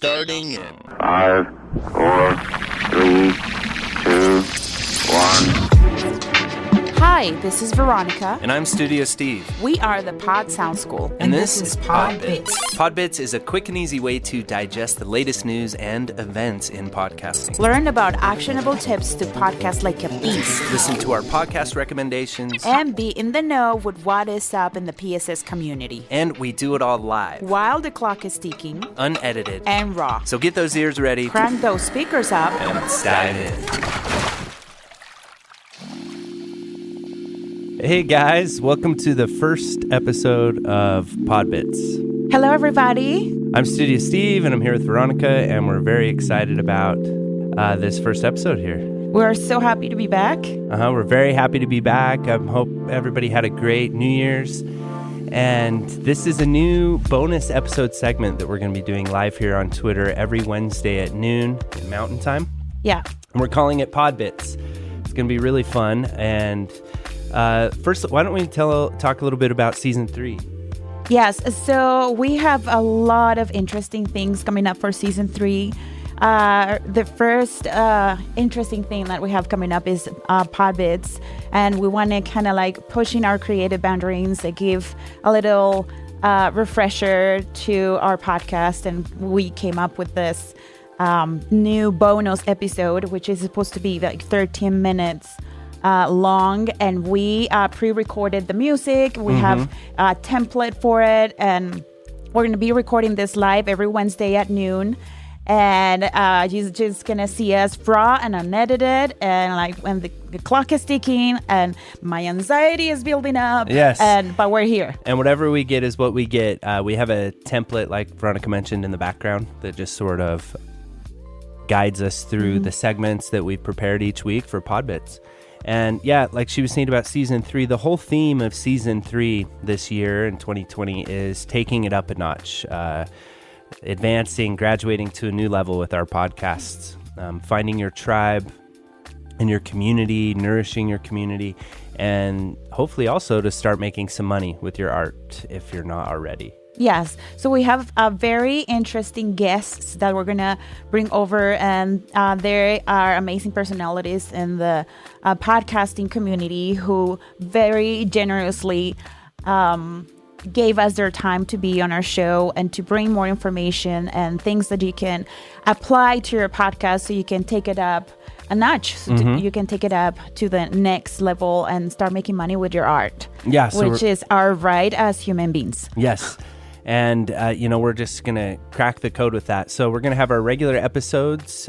starting in 5, 4, 3, 2, 1. Hi, this is Veronica. And I'm Studio Steve. We are the Pod Sound School. And this is PodBitz. PodBitz is a quick and easy way to digest the latest news and events in podcasting. Learn about actionable tips to podcast like a beast. Listen to our podcast recommendations. And be in the know with what is up in the PSS community. And we do it all live. While the clock is ticking. Unedited. And raw. So get those ears ready. Crank those speakers up. And let's dive in. Hey guys, welcome to the first episode of PodBitz. Hello everybody. I'm Studio Steve and I'm here with Veronica and we're very excited about this first episode here. We're so happy to be back. We're very happy to be back. I hope everybody had a great New Year's. And this is a new bonus episode segment that we're going to be doing live here on Twitter every Wednesday at noon Mountain Time. Yeah. And we're calling it PodBitz. It's going to be really fun. And first, why don't we talk a little bit about Season 3? Yes, so we have a lot of interesting things coming up for Season 3. The first interesting thing that we have coming up is PodBitz, and we want to kind of like pushing our creative boundaries and give a little refresher to our podcast, and we came up with this new bonus episode, which is supposed to be like 13 minutes long, and we pre-recorded the music. We have a template for it, and we're going to be recording this live every Wednesday at noon. And you're just going to see us raw and unedited, and like when the clock is ticking and my anxiety is building up. Yes. But we're here. And whatever we get is what we get. We have a template, like Veronica mentioned, in the background that just sort of guides us through the segments that we've prepared each week for PodBitz. And yeah, like she was saying about Season 3, the whole theme of Season 3 this year in 2020 is taking it up a notch, advancing, graduating to a new level with our podcasts, finding your tribe and your community, nourishing your community, and hopefully also to start making some money with your art if you're not already. Yes. So we have very interesting guests that we're going to bring over, and they are amazing personalities in the podcasting community who very generously gave us their time to be on our show and to bring more information and things that you can apply to your podcast so you can take it up a notch. So you can take it up to the next level and start making money with your art. Yeah, so which is our right as human beings. Yes. And, we're just going to crack the code with that. So we're going to have our regular episodes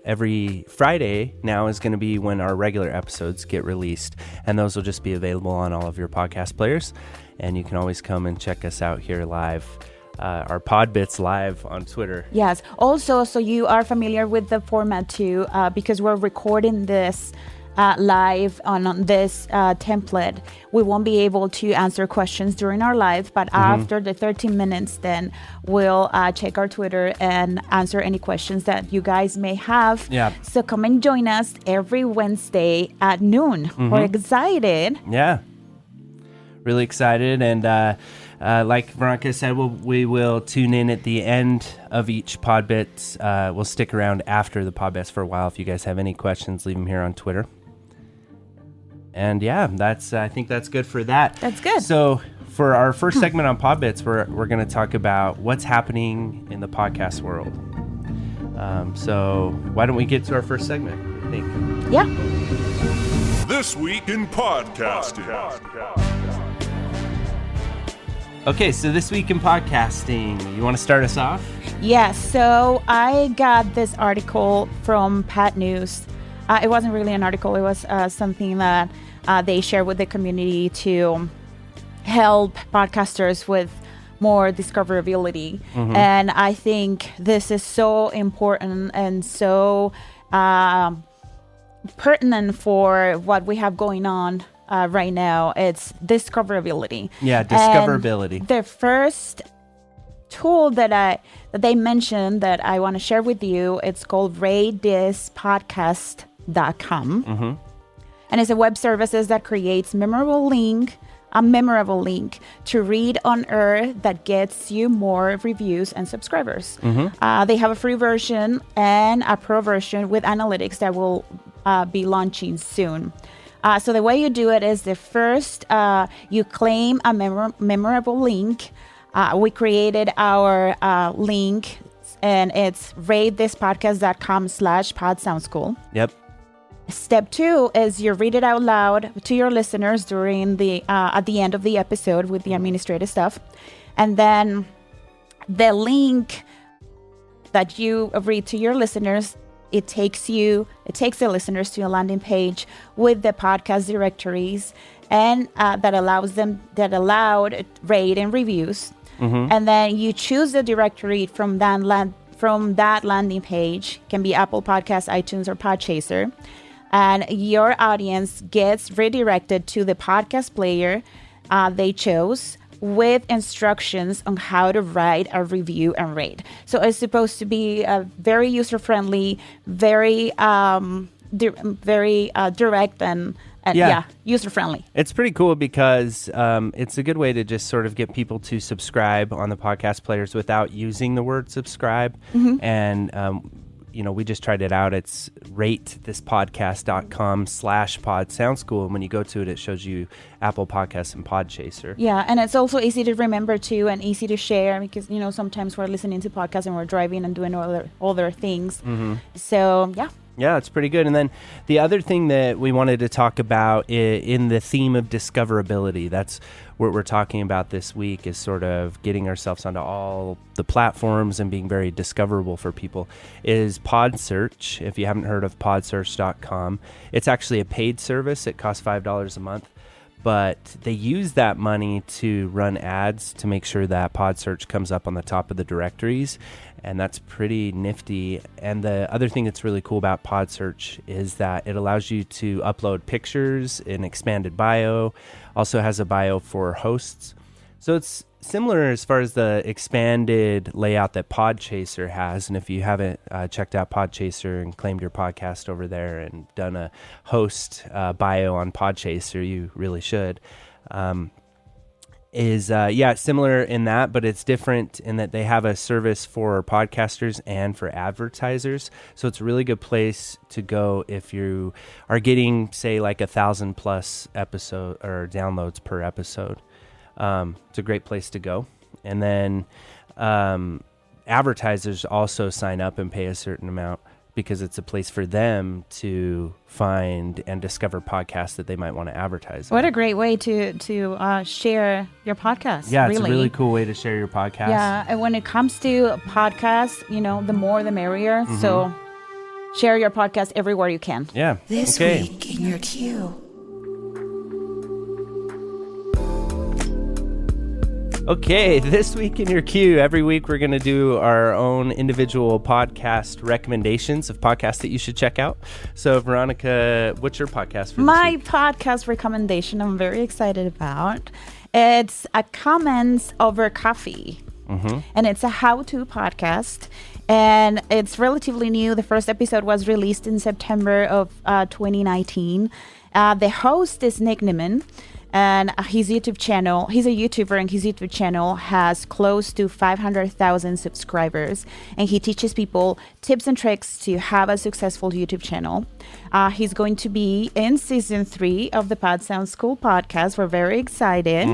every Friday now is going to be when our regular episodes get released. And those will just be available on all of your podcast players. And you can always come and check us out here live, our PodBitz live on Twitter. Yes. Also, so you are familiar with the format too, because we're recording this live on this template. We won't be able to answer questions during our live, but after the 13 minutes, then we'll check our Twitter and answer any questions that you guys may have. Yeah. So come and join us every Wednesday at noon. We're excited. Yeah. Really excited. And like Veronica said, we will tune in at the end of each PodBitz. We'll stick around after the PodBitz for a while. If you guys have any questions, leave them here on Twitter. And yeah, I think that's good for that. That's good. So for our first segment on PodBitz, we're going to talk about what's happening in the podcast world. So why don't we get to our first segment, I think? Yeah. This Week in Podcasting. Okay, so this week in podcasting, you want to start us off? Yes. So I got this article from Pat News. It wasn't really an article. It was something that they share with the community to help podcasters with more discoverability. And I think this is so important and so pertinent for what we have going on right now. It's discoverability. Yeah, discoverability. And the first tool that they mentioned that I want to share with you, it's called ratethispodcast.com. And it's a web services that creates memorable link a memorable link to read on air that gets you more reviews and subscribers. They have a free version and a pro version with analytics that will be launching soon. So the way you do it is the first, you claim a memorable link. We created our link, and it's ratethispodcast.com/podsoundscool. Yep. Step 2 is you read it out loud to your listeners during the at the end of the episode with the administrative stuff. And then the link that you read to your listeners, it takes the listeners to a landing page with the podcast directories and that allowed rate and reviews. And then you choose the directory from that landing page. Can be Apple Podcasts, iTunes, or Podchaser. And your audience gets redirected to the podcast player they chose with instructions on how to write a review and rate. So it's supposed to be very user-friendly, very direct and user-friendly. It's pretty cool because it's a good way to just sort of get people to subscribe on the podcast players without using the word subscribe. And we just tried it out. It's ratethispodcast.com/podsoundschool. And when you go to it, it shows you Apple Podcasts and Podchaser. Yeah, and it's also easy to remember too, and easy to share because, sometimes we're listening to podcasts and we're driving and doing other things. So, yeah. Yeah, it's pretty good. And then the other thing that we wanted to talk about in the theme of discoverability, that's what we're talking about this week, is sort of getting ourselves onto all the platforms and being very discoverable for people, is PodSearch. If you haven't heard of podsearch.com, it's actually a paid service. It costs $5 a month. But they use that money to run ads to make sure that PodSearch comes up on the top of the directories. And that's pretty nifty. And the other thing that's really cool about PodSearch is that it allows you to upload pictures, an expanded bio, also has a bio for hosts. So it's similar as far as the expanded layout that Podchaser has. And if you haven't checked out Podchaser and claimed your podcast over there and done a host bio on Podchaser, you really should. It's similar in that, but it's different in that they have a service for podcasters and for advertisers. So it's a really good place to go if you are getting, say, like 1,000+ episode or downloads per episode. It's a great place to go. And then advertisers also sign up and pay a certain amount because it's a place for them to find and discover podcasts that they might want to advertise. What a great way to share your podcast. Yeah, it's a really cool way to share your podcast. Yeah, and when it comes to podcasts, the more the merrier. So share your podcast everywhere you can. Yeah. This week in your queue. Okay, this week in your queue, every week we're going to do our own individual podcast recommendations of podcasts that you should check out. So, Veronica, what's your podcast for My this week? podcast recommendation I'm very excited about. It's a Comments Over Coffee. And it's a how-to podcast. And it's relatively new. The first episode was released in September of 2019. The host is Nick Nimmin. And his YouTube channel, he's a YouTuber, and his YouTube channel has close to 500,000 subscribers. And he teaches people tips and tricks to have a successful YouTube channel. He's going to be in season 3 of the Pod Sounds Cool podcast. We're very excited.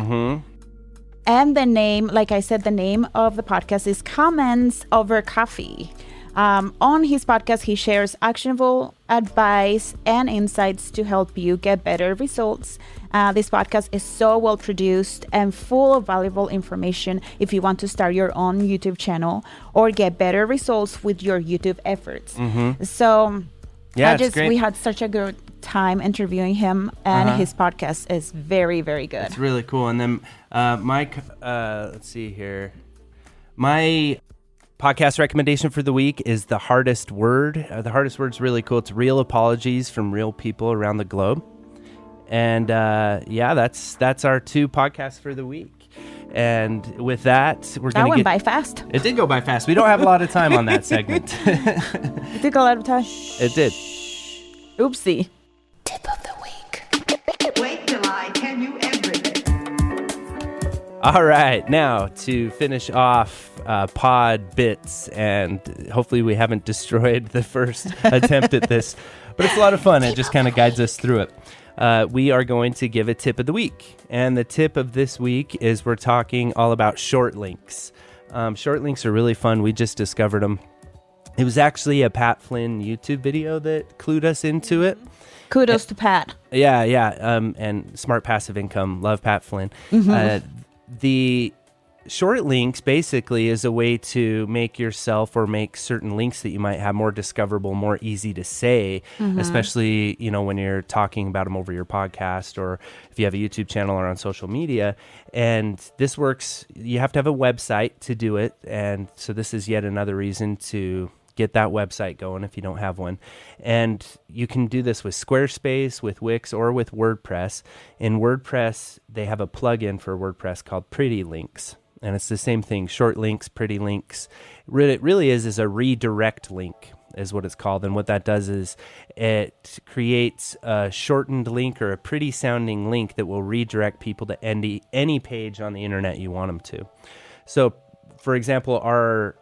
And the name, like I said, the name of the podcast is Comments Over Coffee. On his podcast, he shares actionable advice and insights to help you get better results. This podcast is so well produced and full of valuable information if you want to start your own YouTube channel or get better results with your YouTube efforts. So we had such a good time interviewing him, and his podcast is very, very good. It's really cool. And then Mike, let's see here. My podcast recommendation for the week is The Hardest Word. The Hardest Word's really cool. It's real apologies from real people around the globe. And that's our 2 podcasts for the week. And with that, we're going to went by fast. It did go by fast. We don't have a lot of time on that segment. It took a lot of time. It did. Oopsie. Tip of the week. Wait till I tell you everything. All right, now to finish off PodBitz, and hopefully we haven't destroyed the first attempt at this, but it's a lot of fun. It just kind of guides us through it. We are going to give a tip of the week, and the tip of this week is we're talking all about short links. Short links are really fun. We just discovered them. It was actually a Pat Flynn YouTube video that clued us into it. Kudos to Pat. Yeah. And Smart Passive Income. Love Pat Flynn. The short links basically is a way to make yourself or make certain links that you might have more discoverable, more easy to say, especially, when you're talking about them over your podcast or if you have a YouTube channel or on social media. And this works. You have to have a website to do it. And so this is yet another reason to get that website going if you don't have one. And you can do this with Squarespace, with Wix, or with WordPress. In WordPress, they have a plugin for WordPress called Pretty Links. And it's the same thing, short links, pretty links. It really is a redirect link is what it's called. And what that does is it creates a shortened link or a pretty sounding link that will redirect people to any page on the internet you want them to. So, for example, our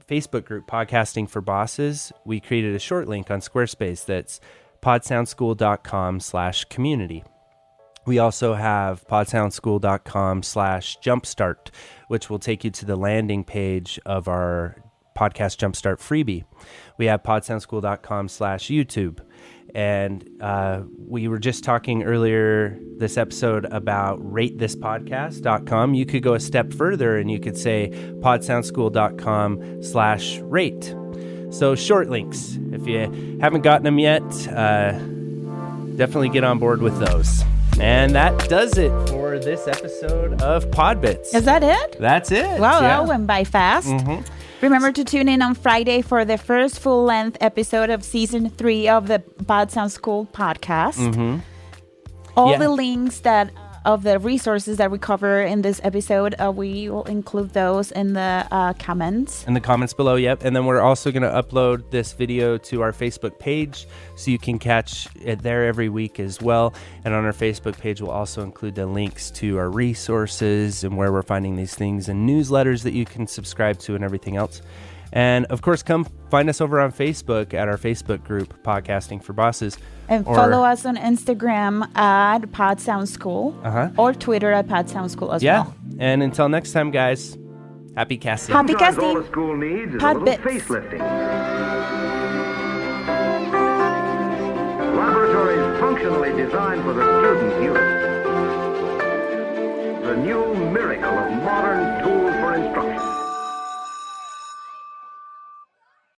Facebook group, Podcasting for Bosses, we created a short link on Squarespace that's podsoundschool.com/community. We also have podsoundschool.com/jumpstart, which will take you to the landing page of our Podcast Jumpstart freebie. We have podsoundschool.com/YouTube. And we were just talking earlier this episode about ratethispodcast.com. You could go a step further and you could say podsoundschool.com/rate. So short links. If you haven't gotten them yet, definitely get on board with those. And that does it for this episode of PodBitz. Is that it? That's it. Wow, yeah. that went by fast. Remember to tune in on Friday for the first full-length episode of Season 3 of the Pod Sound School podcast. All the links of the resources that we cover in this episode, we will include those in the comments. In the comments below, yep. And then we're also going to upload this video to our Facebook page, so you can catch it there every week as well. And on our Facebook page, we'll also include the links to our resources and where we're finding these things and newsletters that you can subscribe to and everything else. And of course, come find us over on Facebook at our Facebook group, Podcasting for Bosses. And follow us on Instagram at Pod Sound School or Twitter at Pod Sound School as well. And until next time, guys, happy casting. Happy Sometimes casting. all the school needs is PodBitz. a little facelifting. Laboratories functionally designed for the student use. The new miracle of modern tools for instruction.